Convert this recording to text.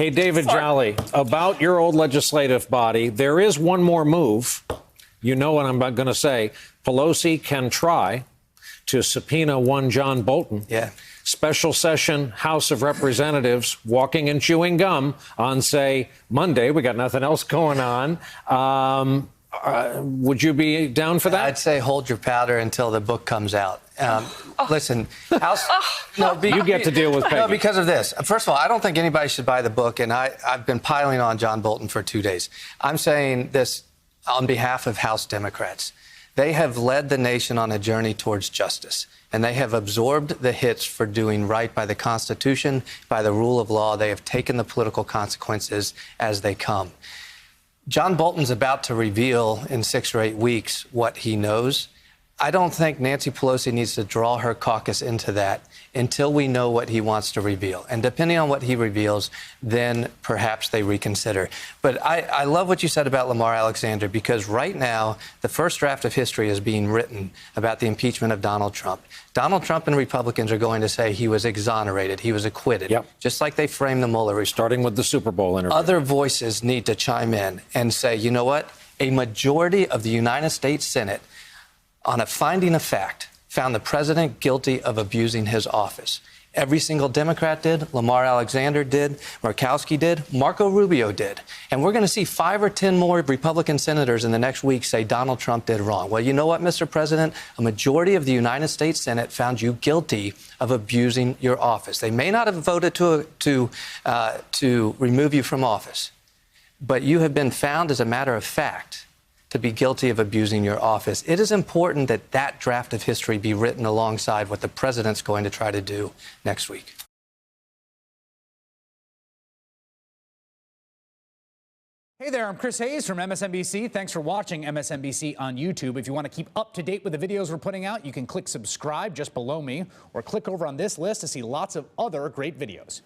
Hey, David Jolly, about your old legislative body, there is one more move. You know what I'm going to say. Pelosi can try to subpoena one John Bolton. Yeah. Special session, House of Representatives, walking and chewing gum on, say, Monday. We got nothing else going on. Would you be down for that? I'd say hold your powder until the book comes out. Listen, House. You get to deal with Peggy. No, because of this. First of all, I don't think anybody should buy the book, and I've been piling on John Bolton for 2 days. I'm saying this on behalf of House Democrats. They have led the nation on a journey towards justice, and they have absorbed the hits for doing right by the Constitution, by the rule of law. They have taken the political consequences as they come. John Bolton's about to reveal in 6 or 8 weeks what he knows. I don't think Nancy Pelosi needs to draw her caucus into that until we know what he wants to reveal. And depending on what he reveals, then perhaps they reconsider. But I love what you said about Lamar Alexander, because right now, the first draft of history is being written about the impeachment of Donald Trump. Donald Trump and Republicans are going to say he was exonerated, he was acquitted, just like they framed the Mueller. Starting with the Super Bowl interview. Other voices need to chime in and say, you know what? A majority of the United States Senate, on a finding of fact, found the president guilty of abusing his office. Every single Democrat did. Lamar Alexander did. Murkowski did. Marco Rubio did. And we're going to see 5 or 10 more Republican senators in the next week say Donald Trump did wrong. Well, you know what, Mr. President? A majority of the United States Senate found you guilty of abusing your office. They may not have voted to remove you from office, but you have been found, as a matter of fact, to be guilty of abusing your office. It is important that that draft of history be written alongside what the president's going to try to do next week. Hey there, I'm Chris Hayes from MSNBC. Thanks for watching MSNBC on YouTube. If you want to keep up to date with the videos we're putting out, you can click subscribe just below me, or click over on this list to see lots of other great videos.